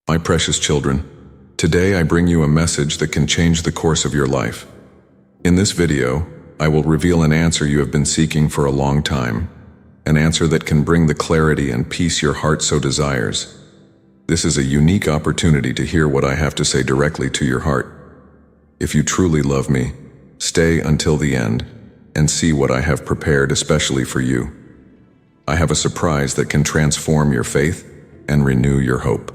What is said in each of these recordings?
My precious children, today I bring you a message that can change the course of your life. In this video, I will reveal an answer you have been seeking for a long time, an answer that can bring the clarity and peace your heart so desires. This is a unique opportunity to hear what I have to say directly to your heart. If you truly love me, stay until the end and see what I have prepared especially for you. I have a surprise that can transform your faith and renew your hope.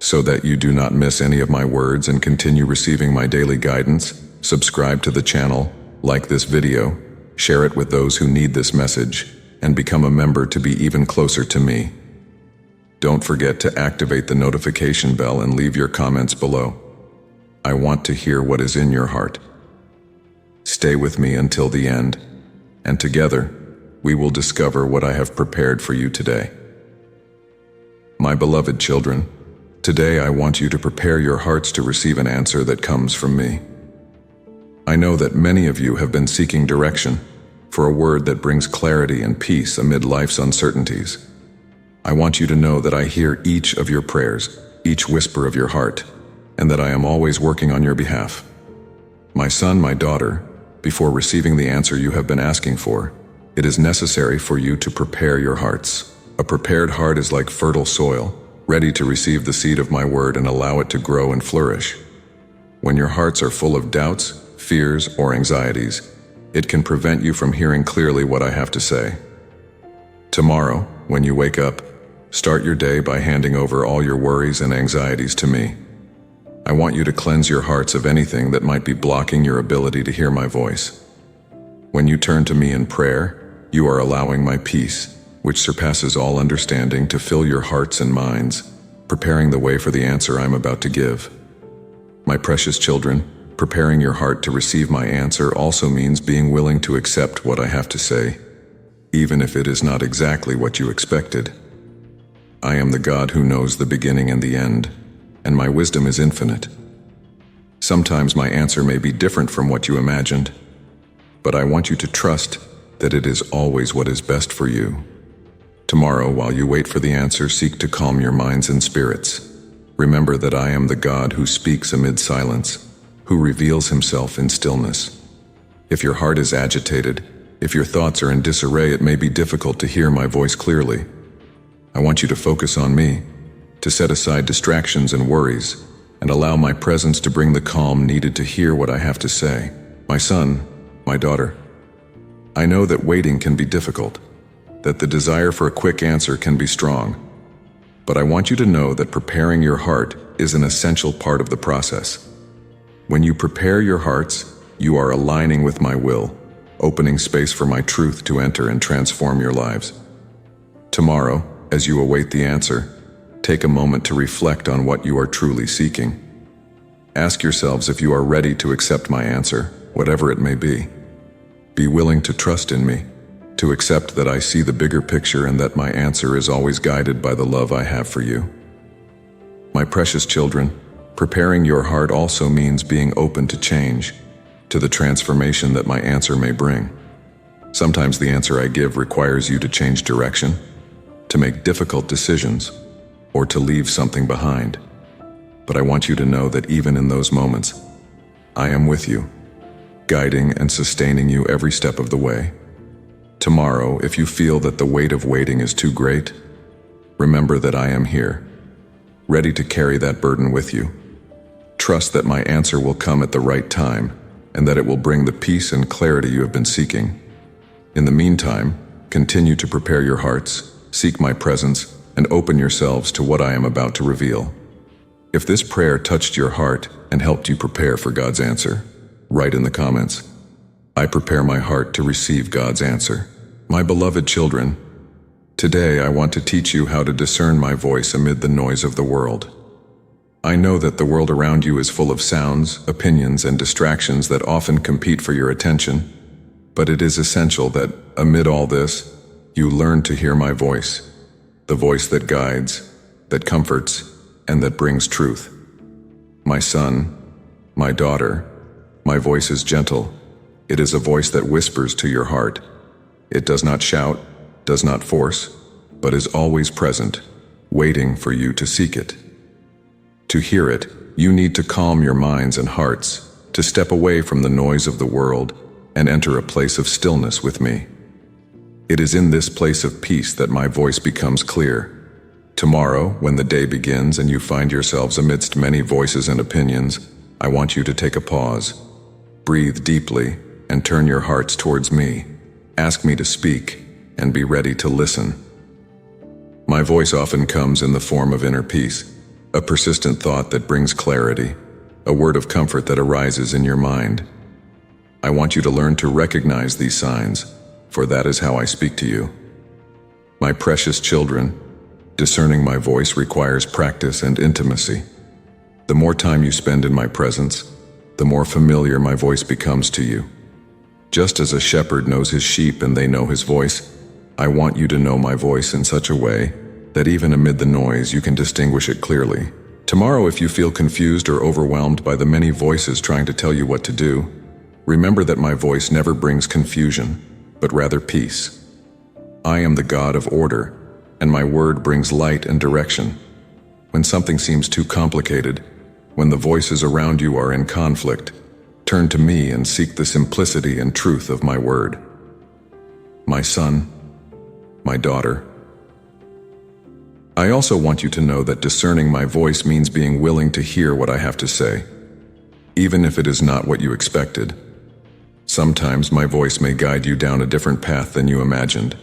So that you do not miss any of my words and continue receiving my daily guidance, subscribe to the channel, like this video, share it with those who need this message, and become a member to be even closer to me. Don't forget to activate the notification bell and leave your comments below. I want to hear what is in your heart. Stay with me until the end, and together, we will discover what I have prepared for you today. My beloved children, today I want you to prepare your hearts to receive an answer that comes from me. I know that many of you have been seeking direction for a word that brings clarity and peace amid life's uncertainties. I want you to know that I hear each of your prayers, each whisper of your heart, and that I am always working on your behalf. My son, my daughter, before receiving the answer you have been asking for, it is necessary for you to prepare your hearts. A prepared heart is like fertile soil, ready to receive the seed of my word and allow it to grow and flourish. When your hearts are full of doubts, fears, or anxieties, it can prevent you from hearing clearly what I have to say. Tomorrow, when you wake up, start your day by handing over all your worries and anxieties to me. I want you to cleanse your hearts of anything that might be blocking your ability to hear my voice. When you turn to me in prayer, you are allowing my peace, which surpasses all understanding, to fill your hearts and minds, preparing the way for the answer I'm about to give. My precious children, preparing your heart to receive my answer also means being willing to accept what I have to say, even if it is not exactly what you expected. I am the God who knows the beginning and the end, and my wisdom is infinite. Sometimes my answer may be different from what you imagined, but I want you to trust that it is always what is best for you. Tomorrow, while you wait for the answer, seek to calm your minds and spirits. Remember that I am the God who speaks amid silence, who reveals himself in stillness. If your heart is agitated, if your thoughts are in disarray, it may be difficult to hear my voice clearly. I want you to focus on me, to set aside distractions and worries, and allow my presence to bring the calm needed to hear what I have to say. My son, my daughter, I know that waiting can be difficult, that the desire for a quick answer can be strong, but I want you to know that preparing your heart is an essential part of the process. When you prepare your hearts, you are aligning with my will, opening space for my truth to enter and transform your lives. Tomorrow, as you await the answer, take a moment to reflect on what you are truly seeking. Ask yourselves if you are ready to accept my answer, whatever it may be. Be willing to trust in me, to accept that I see the bigger picture and that my answer is always guided by the love I have for you. My precious children, preparing your heart also means being open to change, to the transformation that my answer may bring. Sometimes the answer I give requires you to change direction, to make difficult decisions, or to leave something behind. But I want you to know that even in those moments, I am with you, guiding and sustaining you every step of the way. Tomorrow, if you feel that the weight of waiting is too great, remember that I am here, ready to carry that burden with you. Trust that my answer will come at the right time, and that it will bring the peace and clarity you have been seeking. In the meantime, continue to prepare your hearts, seek my presence, and open yourselves to what I am about to reveal. If this prayer touched your heart and helped you prepare for God's answer, write in the comments, I prepare my heart to receive God's answer. My beloved children, today I want to teach you how to discern my voice amid the noise of the world. I know that the world around you is full of sounds, opinions, and distractions that often compete for your attention, but it is essential that, amid all this, you learn to hear my voice, the voice that guides, that comforts, and that brings truth. My son, my daughter, my voice is gentle. It is a voice that whispers to your heart. It does not shout, does not force, but is always present, waiting for you to seek it. To hear it, you need to calm your minds and hearts, to step away from the noise of the world and enter a place of stillness with me. It is in this place of peace that my voice becomes clear. Tomorrow, when the day begins and you find yourselves amidst many voices and opinions, I want you to take a pause. Breathe deeply and turn your hearts towards me. Ask me to speak and be ready to listen. My voice often comes in the form of inner peace, a persistent thought that brings clarity, a word of comfort that arises in your mind. I want you to learn to recognize these signs, for that is how I speak to you. My precious children, discerning my voice requires practice and intimacy. The more time you spend in my presence, the more familiar my voice becomes to you. Just as a shepherd knows his sheep and they know his voice, I want you to know my voice in such a way that even amid the noise you can distinguish it clearly. Tomorrow, if you feel confused or overwhelmed by the many voices trying to tell you what to do, remember that my voice never brings confusion, but rather peace. I am the God of order, and my word brings light and direction. When something seems too complicated, when the voices around you are in conflict, turn to me and seek the simplicity and truth of my word. My son, my daughter. I also want you to know that discerning my voice means being willing to hear what I have to say, even if it is not what you expected. Sometimes my voice may guide you down a different path than you imagined,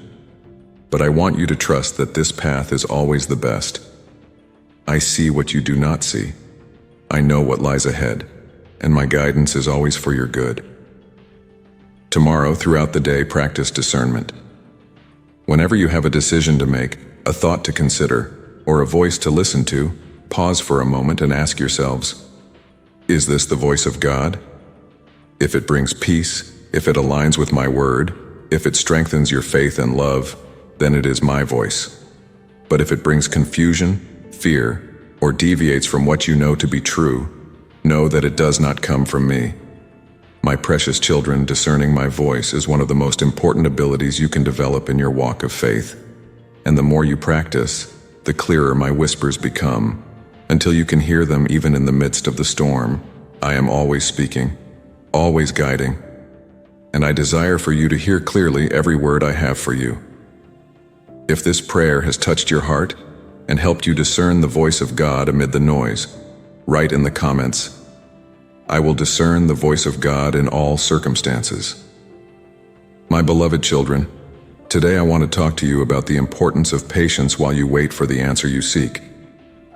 but I want you to trust that this path is always the best. I see what you do not see. I know what lies ahead, and my guidance is always for your good. Tomorrow, throughout the day, practice discernment. Whenever you have a decision to make, a thought to consider, or a voice to listen to, pause for a moment and ask yourselves, is this the voice of God? If it brings peace, if it aligns with my word, if it strengthens your faith and love, then it is my voice. But if it brings confusion, fear, or deviates from what you know to be true, know that it does not come from me. My precious children, discerning my voice is one of the most important abilities you can develop in your walk of faith. And the more you practice, the clearer my whispers become, until you can hear them even in the midst of the storm. I am always speaking, always guiding, and I desire for you to hear clearly every word I have for you. If this prayer has touched your heart and helped you discern the voice of God amid the noise, write in the comments, I will discern the voice of God in all circumstances. My beloved children, today I want to talk to you about the importance of patience while you wait for the answer you seek.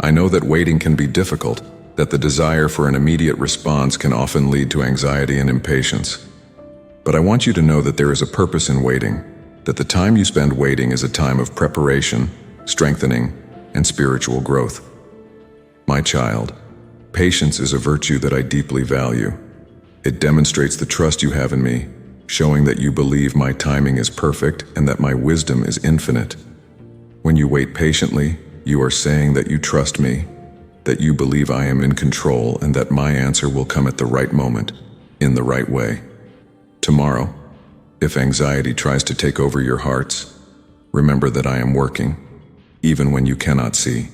I know that waiting can be difficult, that the desire for an immediate response can often lead to anxiety and impatience. But I want you to know that there is a purpose in waiting, that the time you spend waiting is a time of preparation, strengthening, and spiritual growth. My child, patience is a virtue that I deeply value. It demonstrates the trust you have in me, showing that you believe my timing is perfect and that my wisdom is infinite. When you wait patiently, you are saying that you trust me, that you believe I am in control and that my answer will come at the right moment, in the right way. Tomorrow, if anxiety tries to take over your hearts, remember that I am working, even when you cannot see.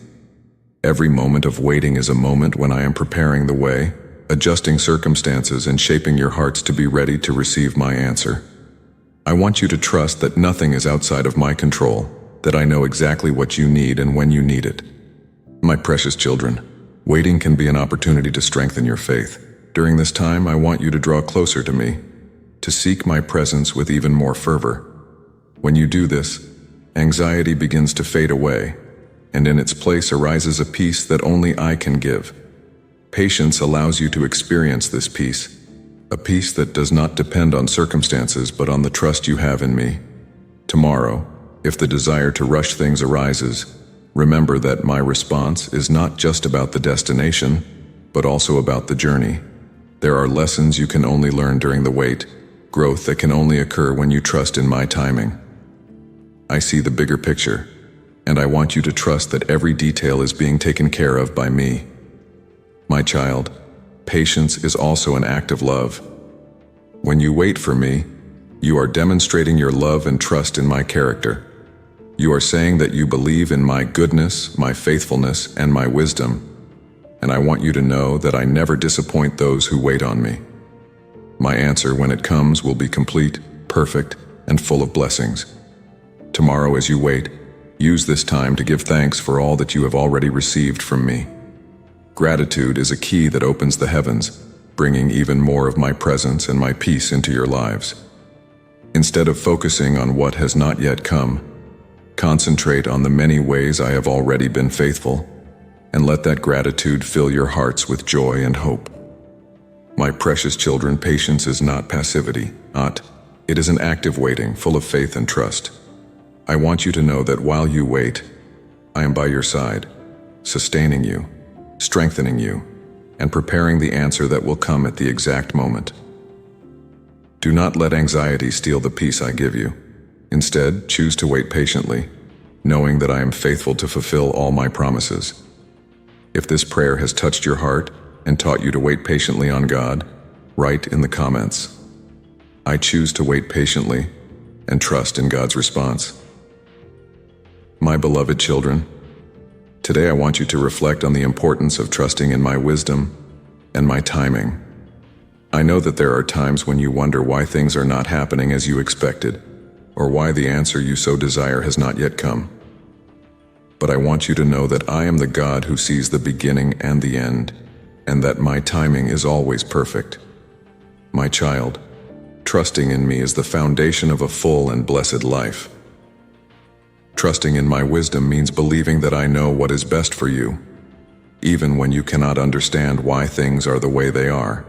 Every moment of waiting is a moment when I am preparing the way, adjusting circumstances and shaping your hearts to be ready to receive my answer. I want you to trust that nothing is outside of my control, that I know exactly what you need and when you need it. My precious children, waiting can be an opportunity to strengthen your faith. During this time, I want you to draw closer to me, to seek my presence with even more fervor. When you do this, anxiety begins to fade away, and in its place arises a peace that only I can give. Patience allows you to experience this peace, a peace that does not depend on circumstances but on the trust you have in me. Tomorrow, if the desire to rush things arises, remember that my response is not just about the destination, but also about the journey. There are lessons you can only learn during the wait, growth that can only occur when you trust in my timing. I see the bigger picture, and I want you to trust that every detail is being taken care of by me. My child, patience is also an act of love. When you wait for me, you are demonstrating your love and trust in my character. You are saying that you believe in my goodness, my faithfulness, and my wisdom. and I want you to know that I never disappoint those who wait on me. My answer, when it comes, will be complete, perfect, and full of blessings. Tomorrow, as you wait, use this time to give thanks for all that you have already received from me. Gratitude is a key that opens the heavens, bringing even more of my presence and my peace into your lives. Instead of focusing on what has not yet come, concentrate on the many ways I have already been faithful, and let that gratitude fill your hearts with joy and hope. My precious children, patience is not passivity. It is an active waiting, full of faith and trust. I want you to know that while you wait, I am by your side, sustaining you, strengthening you, and preparing the answer that will come at the exact moment. Do not let anxiety steal the peace I give you. Instead, choose to wait patiently, knowing that I am faithful to fulfill all my promises. If this prayer has touched your heart and taught you to wait patiently on God, write in the comments, "I choose to wait patiently and trust in God's response." My beloved children, today I want you to reflect on the importance of trusting in my wisdom and my timing. I know that there are times when you wonder why things are not happening as you expected, or why the answer you so desire has not yet come. But I want you to know that I am the God who sees the beginning and the end, and that my timing is always perfect. My child, trusting in me is the foundation of a full and blessed life. Trusting in my wisdom means believing that I know what is best for you, even when you cannot understand why things are the way they are.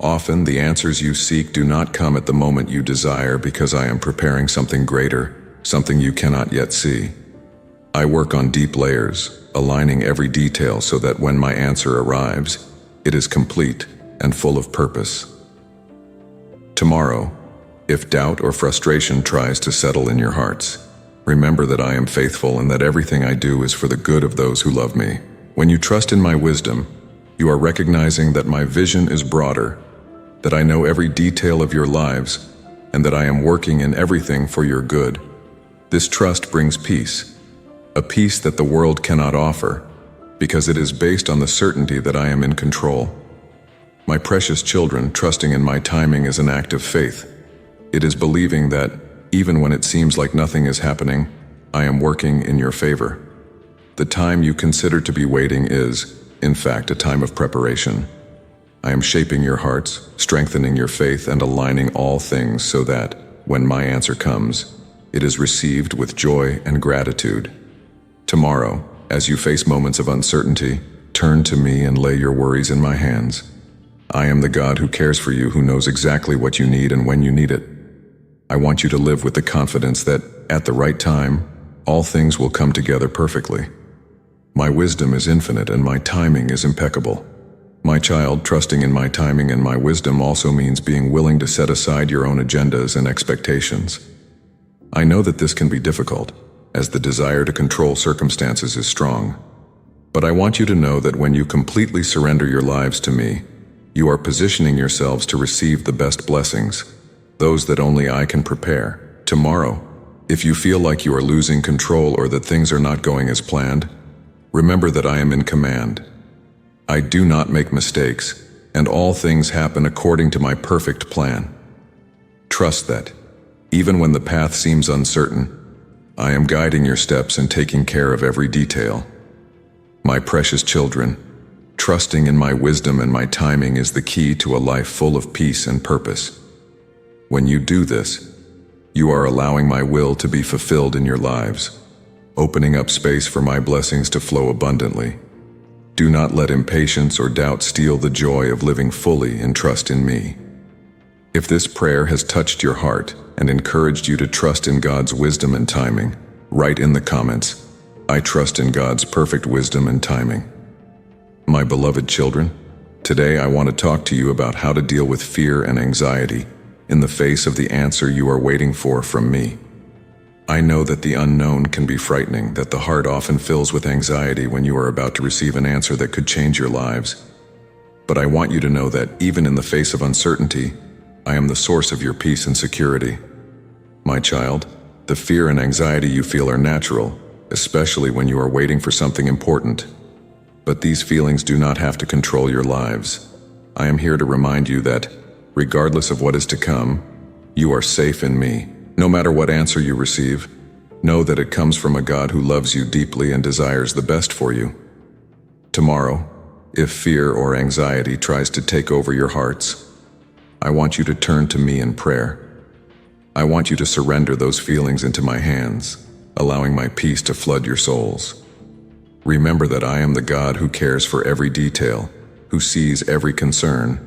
Often, the answers you seek do not come at the moment you desire because I am preparing something greater, something you cannot yet see. I work on deep layers, aligning every detail so that when my answer arrives, it is complete and full of purpose. Tomorrow, if doubt or frustration tries to settle in your hearts, remember that I am faithful and that everything I do is for the good of those who love me. When you trust in my wisdom, you are recognizing that my vision is broader, that I know every detail of your lives, and that I am working in everything for your good. This trust brings peace, a peace that the world cannot offer, because it is based on the certainty that I am in control. My precious children, trusting in my timing is an act of faith. It is believing that, even when it seems like nothing is happening, I am working in your favor. The time you consider to be waiting is, in fact, a time of preparation. I am shaping your hearts, strengthening your faith, and aligning all things so that, when my answer comes, it is received with joy and gratitude. Tomorrow, as you face moments of uncertainty, turn to me and lay your worries in my hands. I am the God who cares for you, who knows exactly what you need and when you need it. I want you to live with the confidence that, at the right time, all things will come together perfectly. My wisdom is infinite and my timing is impeccable. My child, trusting in my timing and my wisdom also means being willing to set aside your own agendas and expectations. I know that this can be difficult, as the desire to control circumstances is strong. But I want you to know that when you completely surrender your lives to me, you are positioning yourselves to receive the best blessings, those that only I can prepare. Tomorrow, if you feel like you are losing control or that things are not going as planned, remember that I am in command. I do not make mistakes, and all things happen according to my perfect plan. Trust that, even when the path seems uncertain, I am guiding your steps and taking care of every detail. My precious children, trusting in my wisdom and my timing is the key to a life full of peace and purpose. When you do this, you are allowing my will to be fulfilled in your lives, opening up space for my blessings to flow abundantly. Do not let impatience or doubt steal the joy of living fully in trust in me. If this prayer has touched your heart and encouraged you to trust in God's wisdom and timing, write in the comments, "I trust in God's perfect wisdom and timing." My beloved children, today I want to talk to you about how to deal with fear and anxiety in the face of the answer you are waiting for from me. I know that the unknown can be frightening, that the heart often fills with anxiety when you are about to receive an answer that could change your lives. But I want you to know that even in the face of uncertainty, I am the source of your peace and security. My child, the fear and anxiety you feel are natural, especially when you are waiting for something important. But these feelings do not have to control your lives. I am here to remind you that, regardless of what is to come, you are safe in me. No matter what answer you receive, know that it comes from a God who loves you deeply and desires the best for you. Tomorrow, if fear or anxiety tries to take over your hearts, I want you to turn to me in prayer. I want you to surrender those feelings into my hands, allowing my peace to flood your souls. Remember that I am the God who cares for every detail, who sees every concern,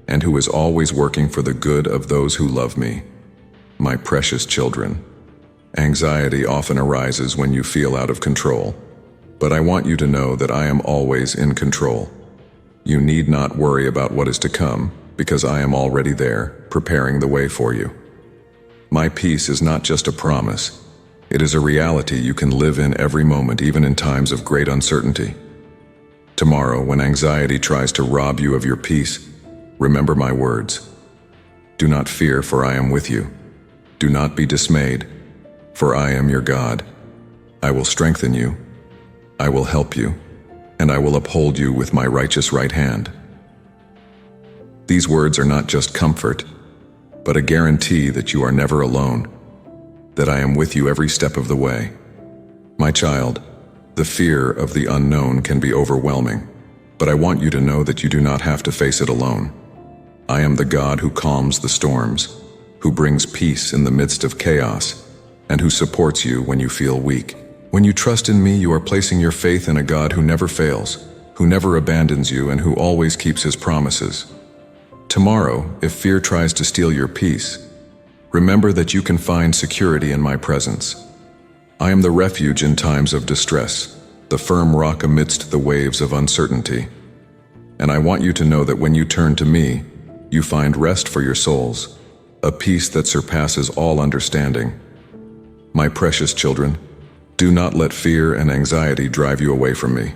and who is always working for the good of those who love me. My precious children, anxiety often arises when you feel out of control, but I want you to know that I am always in control. You need not worry about what is to come, because I am already there, preparing the way for you. My peace is not just a promise. It is a reality you can live in every moment, even in times of great uncertainty. Tomorrow, when anxiety tries to rob you of your peace, remember my words. Do not fear, for I am with you. Do not be dismayed, for I am your God. I will strengthen you. I will help you, and I will uphold you with my righteous right hand. These words are not just comfort, but a guarantee that you are never alone, that I am with you every step of the way. My child, the fear of the unknown can be overwhelming, but I want you to know that you do not have to face it alone. I am the God who calms the storms, who brings peace in the midst of chaos, and who supports you when you feel weak. When you trust in me, you are placing your faith in a God who never fails, who never abandons you, and who always keeps his promises. Tomorrow, if fear tries to steal your peace, remember that you can find security in my presence. I am the refuge in times of distress, the firm rock amidst the waves of uncertainty. And I want you to know that when you turn to me, you find rest for your souls, a peace that surpasses all understanding. My precious children, do not let fear and anxiety drive you away from me.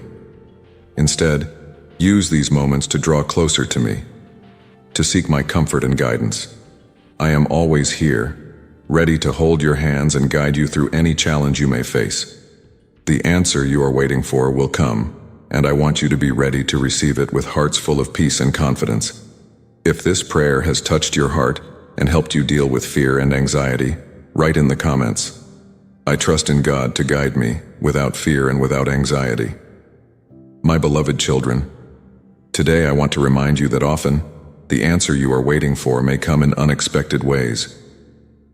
Instead, use these moments to draw closer to me, to seek my comfort and guidance. I am always here, ready to hold your hands and guide you through any challenge you may face. The answer you are waiting for will come, and I want you to be ready to receive it with hearts full of peace and confidence. If this prayer has touched your heart and helped you deal with fear and anxiety, write in the comments, I trust in God to guide me without fear and without anxiety. My beloved children, today I want to remind you that often, the answer you are waiting for may come in unexpected ways.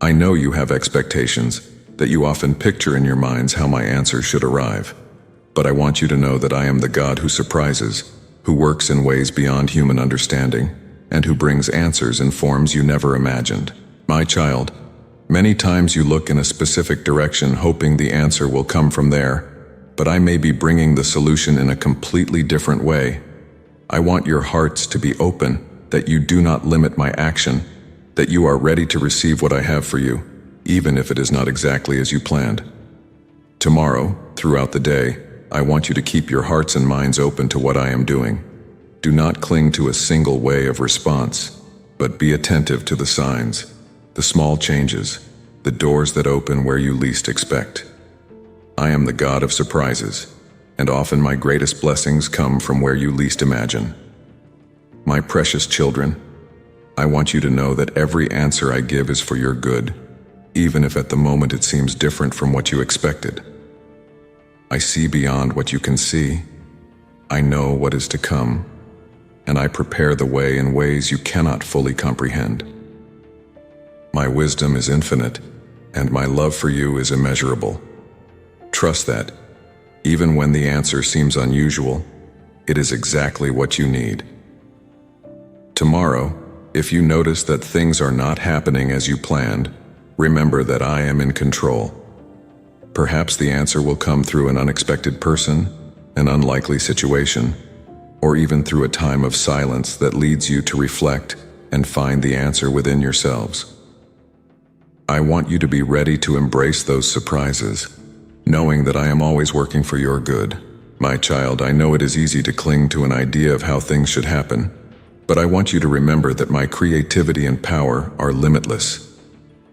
I know you have expectations, that you often picture in your minds how my answer should arrive. But I want you to know that I am the God who surprises, who works in ways beyond human understanding, and who brings answers in forms you never imagined. My child, many times you look in a specific direction hoping the answer will come from there, but I may be bringing the solution in a completely different way. I want your hearts to be open, that you do not limit my action, that you are ready to receive what I have for you, even if it is not exactly as you planned. Tomorrow, throughout the day, I want you to keep your hearts and minds open to what I am doing. Do not cling to a single way of response, but be attentive to the signs, the small changes, the doors that open where you least expect. I am the God of surprises, and often my greatest blessings come from where you least imagine. My precious children, I want you to know that every answer I give is for your good, even if at the moment it seems different from what you expected. I see beyond what you can see. I know what is to come, and I prepare the way in ways you cannot fully comprehend. My wisdom is infinite, and my love for you is immeasurable. Trust that, even when the answer seems unusual, it is exactly what you need. Tomorrow, if you notice that things are not happening as you planned, remember that I am in control. Perhaps the answer will come through an unexpected person, an unlikely situation, or even through a time of silence that leads you to reflect and find the answer within yourselves. I want you to be ready to embrace those surprises, knowing that I am always working for your good. My child, I know it is easy to cling to an idea of how things should happen, but I want you to remember that my creativity and power are limitless.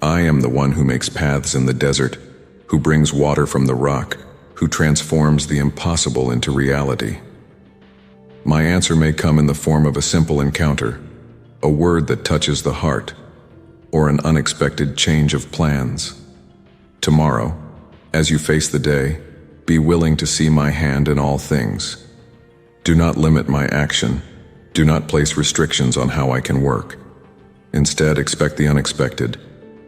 I am the one who makes paths in the desert, who brings water from the rock, who transforms the impossible into reality. My answer may come in the form of a simple encounter, a word that touches the heart, or an unexpected change of plans. Tomorrow, as you face the day, be willing to see my hand in all things. Do not limit my action. Do not place restrictions on how I can work. Instead, expect the unexpected.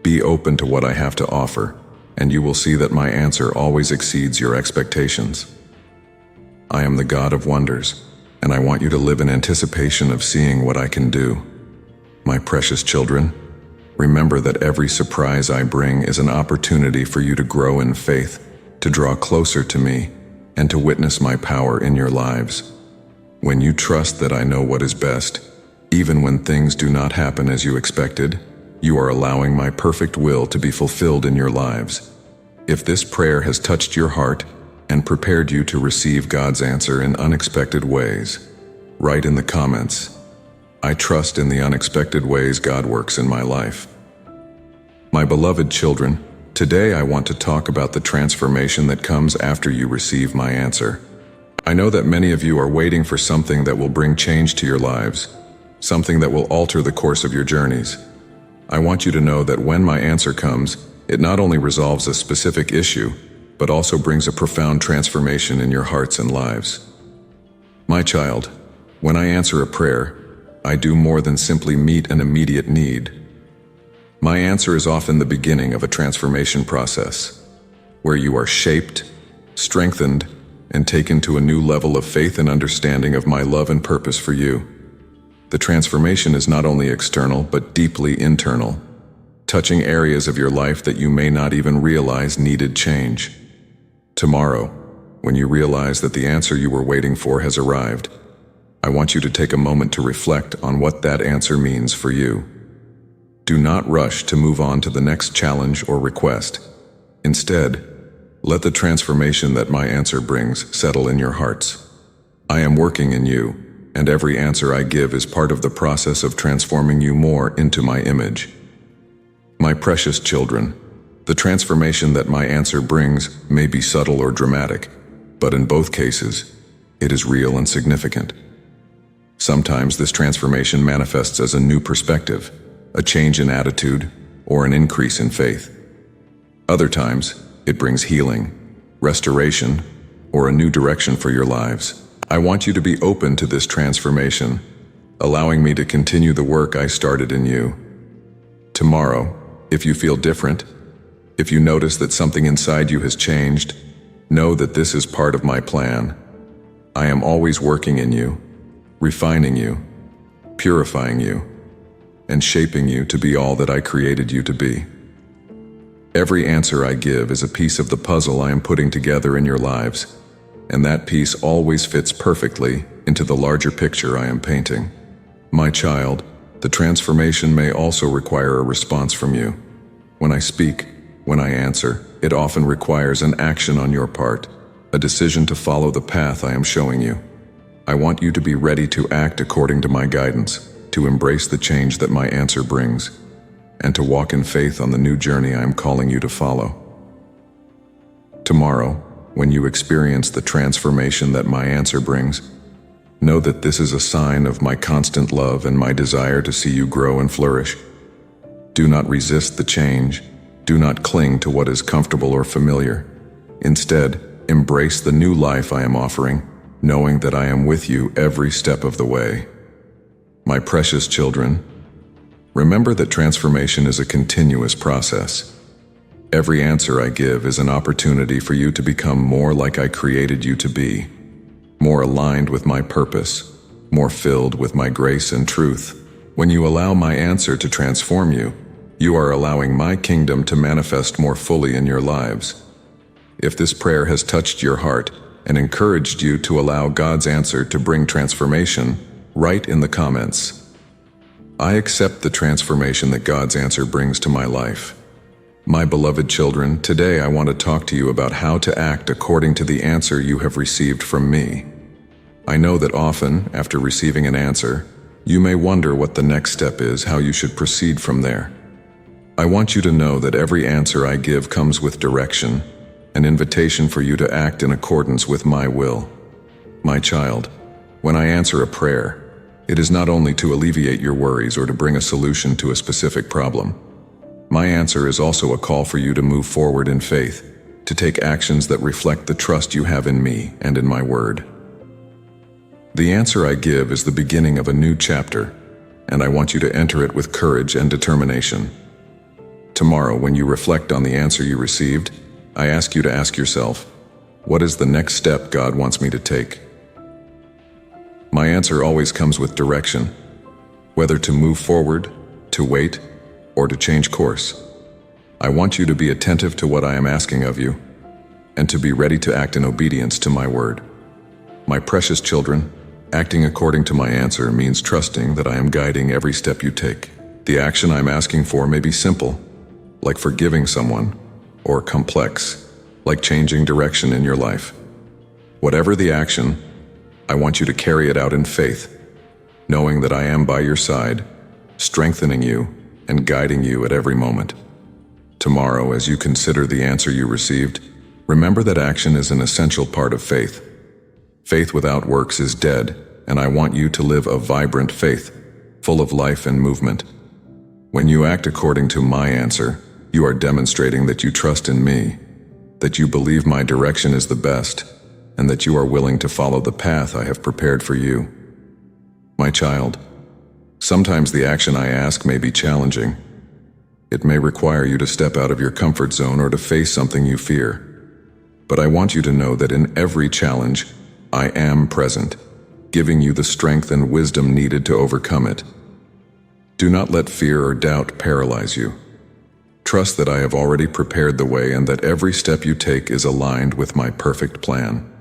Be open to what I have to offer, and you will see that my answer always exceeds your expectations. I am the God of wonders, and I want you to live in anticipation of seeing what I can do. My precious children, remember that every surprise I bring is an opportunity for you to grow in faith, to draw closer to me, and to witness my power in your lives. When you trust that I know what is best, even when things do not happen as you expected, you are allowing my perfect will to be fulfilled in your lives. If this prayer has touched your heart and prepared you to receive God's answer in unexpected ways, write in the comments, "I trust in the unexpected ways God works in my life." My beloved children, today I want to talk about the transformation that comes after you receive my answer. I know that many of you are waiting for something that will bring change to your lives, something that will alter the course of your journeys. I want you to know that when my answer comes, it not only resolves a specific issue, but also brings a profound transformation in your hearts and lives. My child, when I answer a prayer, I do more than simply meet an immediate need. My answer is often the beginning of a transformation process, where you are shaped, strengthened, and taken to a new level of faith and understanding of my love and purpose for you. The transformation is not only external, but deeply internal, touching areas of your life that you may not even realize needed change. Tomorrow, when you realize that the answer you were waiting for has arrived, I want you to take a moment to reflect on what that answer means for you. Do not rush to move on to the next challenge or request. Instead, let the transformation that my answer brings settle in your hearts. I am working in you, and every answer I give is part of the process of transforming you more into my image. My precious children, the transformation that my answer brings may be subtle or dramatic, but in both cases, it is real and significant. Sometimes this transformation manifests as a new perspective, a change in attitude, or an increase in faith. Other times, it brings healing, restoration, or a new direction for your lives. I want you to be open to this transformation, allowing me to continue the work I started in you. Tomorrow, if you feel different, if you notice that something inside you has changed, know that this is part of my plan. I am always working in you, refining you, purifying you, and shaping you to be all that I created you to be. Every answer I give is a piece of the puzzle I am putting together in your lives, and that piece always fits perfectly into the larger picture I am painting. My child, the transformation may also require a response from you. When I speak, when I answer, it often requires an action on your part, a decision to follow the path I am showing you. I want you to be ready to act according to my guidance, to embrace the change that my answer brings, and to walk in faith on the new journey I am calling you to follow. Tomorrow, when you experience the transformation that my answer brings, know that this is a sign of my constant love and my desire to see you grow and flourish. Do not resist the change. Do not cling to what is comfortable or familiar. Instead, embrace the new life I am offering, knowing that I am with you every step of the way. My precious children, remember that transformation is a continuous process. Every answer I give is an opportunity for you to become more like I created you to be, more aligned with my purpose, more filled with my grace and truth. When you allow my answer to transform you, you are allowing my kingdom to manifest more fully in your lives. If this prayer has touched your heart and encouraged you to allow God's answer to bring transformation, write in the comments, "I accept the transformation that God's answer brings to my life." My beloved children, today I want to talk to you about how to act according to the answer you have received from me. I know that often, after receiving an answer, you may wonder what the next step is, how you should proceed from there. I want you to know that every answer I give comes with direction, an invitation for you to act in accordance with my will. My child, When I answer a prayer, it is not only to alleviate your worries or to bring a solution to a specific problem. My answer is also a call for you to move forward in faith, to take actions that reflect the trust you have in me and in my word. The answer I give is the beginning of a new chapter, and I want you to enter it with courage and determination. Tomorrow, when you reflect on the answer you received, I ask you to ask yourself, what is the next step God wants me to take? My answer always comes with direction, whether to move forward, to wait, or to change course. I want you to be attentive to what I am asking of you, and to be ready to act in obedience to my word. My precious children, acting according to my answer means trusting that I am guiding every step you take. The action I'm asking for may be simple, like forgiving someone, or complex, like changing direction in your life. Whatever the action, I want you to carry it out in faith, knowing that I am by your side, strengthening you and guiding you at every moment. Tomorrow, as you consider the answer you received, remember that action is an essential part of faith. Faith without works is dead, and I want you to live a vibrant faith, full of life and movement. When you act according to my answer, you are demonstrating that you trust in me, that you believe my direction is the best, and that you are willing to follow the path I have prepared for you. My child, sometimes the action I ask may be challenging. It may require you to step out of your comfort zone or to face something you fear. But I want you to know that in every challenge, I am present, giving you the strength and wisdom needed to overcome it. Do not let fear or doubt paralyze you. Trust that I have already prepared the way and that every step you take is aligned with my perfect plan.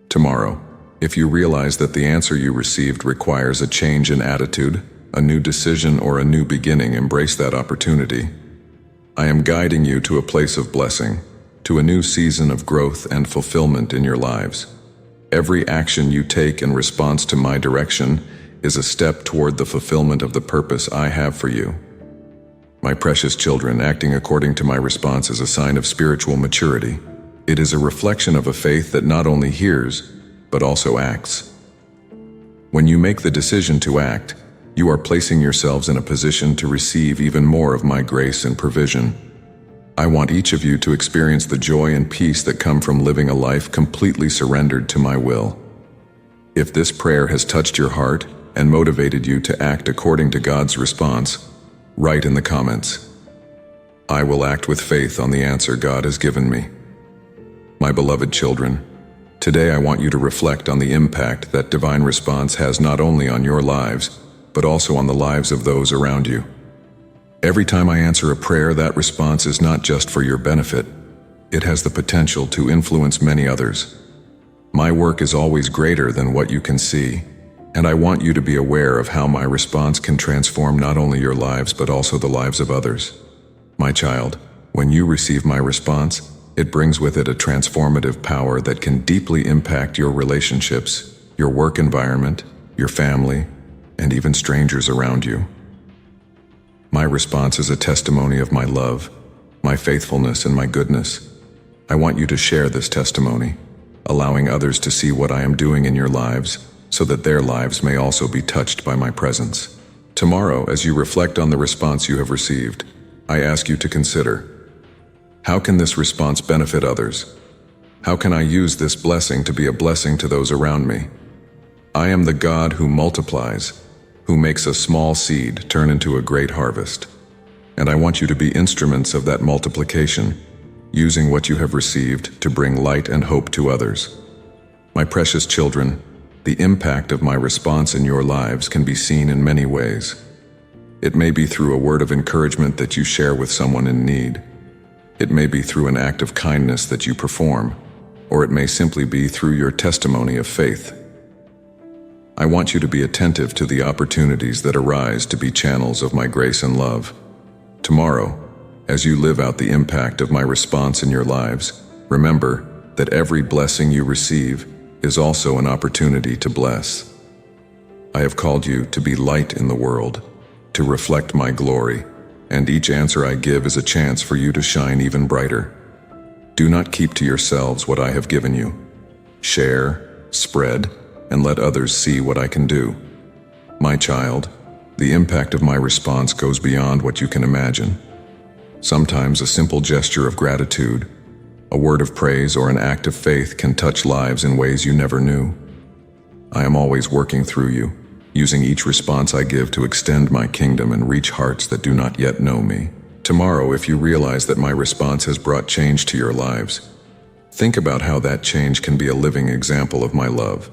Tomorrow, if you realize that the answer you received requires a change in attitude, a new decision, or a new beginning, embrace that opportunity. I am guiding you to a place of blessing, to a new season of growth and fulfillment in your lives. Every action you take in response to my direction is a step toward the fulfillment of the purpose I have for you. My precious children, acting according to my response is a sign of spiritual maturity. It is a reflection of a faith that not only hears, but also acts. When you make the decision to act, you are placing yourselves in a position to receive even more of my grace and provision. I want each of you to experience the joy and peace that come from living a life completely surrendered to my will. If this prayer has touched your heart and motivated you to act according to God's response, write in the comments, I will act with faith on the answer God has given me. My beloved children, today I want you to reflect on the impact that divine response has not only on your lives, but also on the lives of those around you. Every time I answer a prayer, that response is not just for your benefit. It has the potential to influence many others. My work is always greater than what you can see, and I want you to be aware of how my response can transform not only your lives, but also the lives of others. My child, when you receive my response, it brings with it a transformative power that can deeply impact your relationships, your work environment, your family, and even strangers around you. My response is a testimony of my love, my faithfulness, and my goodness. I want you to share this testimony, allowing others to see what I am doing in your lives, so that their lives may also be touched by my presence. Tomorrow, as you reflect on the response you have received, I ask you to consider, how can this response benefit others? How can I use this blessing to be a blessing to those around me? I am the God who multiplies, who makes a small seed turn into a great harvest. And I want you to be instruments of that multiplication, using what you have received to bring light and hope to others. My precious children, the impact of my response in your lives can be seen in many ways. It may be through a word of encouragement that you share with someone in need. It may be through an act of kindness that you perform, or it may simply be through your testimony of faith. I want you to be attentive to the opportunities that arise to be channels of my grace and love. Tomorrow, as you live out the impact of my response in your lives, remember that every blessing you receive is also an opportunity to bless. I have called you to be light in the world, to reflect my glory, and each answer I give is a chance for you to shine even brighter. Do not keep to yourselves what I have given you. Share, spread, and let others see what I can do. My child, the impact of my response goes beyond what you can imagine. Sometimes a simple gesture of gratitude, a word of praise, or an act of faith can touch lives in ways you never knew. I am always working through you, using each response I give to extend my kingdom and reach hearts that do not yet know me. Tomorrow, if you realize that my response has brought change to your lives, think about how that change can be a living example of my love.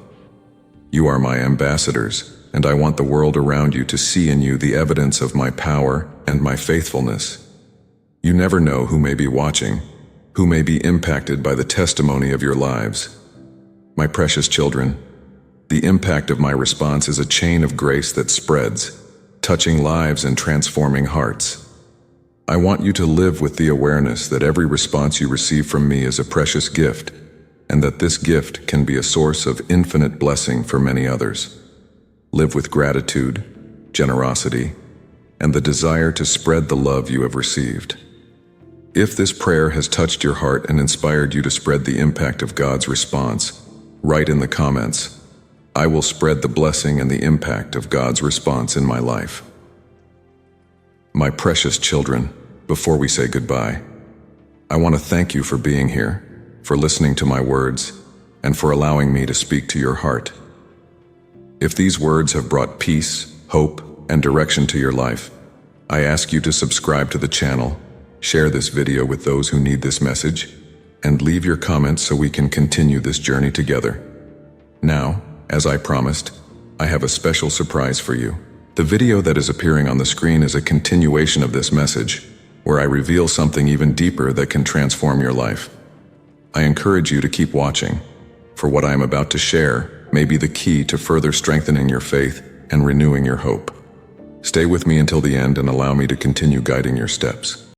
You are my ambassadors, and I want the world around you to see in you the evidence of my power and my faithfulness. You never know who may be watching, who may be impacted by the testimony of your lives. My precious children, the impact of my response is a chain of grace that spreads, touching lives and transforming hearts. I want you to live with the awareness that every response you receive from me is a precious gift, and that this gift can be a source of infinite blessing for many others. Live with gratitude, generosity, and the desire to spread the love you have received. If this prayer has touched your heart and inspired you to spread the impact of God's response, write in the comments, "I will spread the blessing and the impact of God's response in my life." My precious children, before we say goodbye, I want to thank you for being here, for listening to my words, and for allowing me to speak to your heart. If these words have brought peace, hope, and direction to your life, I ask you to subscribe to the channel, share this video with those who need this message, and leave your comments so we can continue this journey together. Now, as I promised, I have a special surprise for you. The video that is appearing on the screen is a continuation of this message, where I reveal something even deeper that can transform your life. I encourage you to keep watching, for what I am about to share may be the key to further strengthening your faith and renewing your hope. Stay with me until the end and allow me to continue guiding your steps.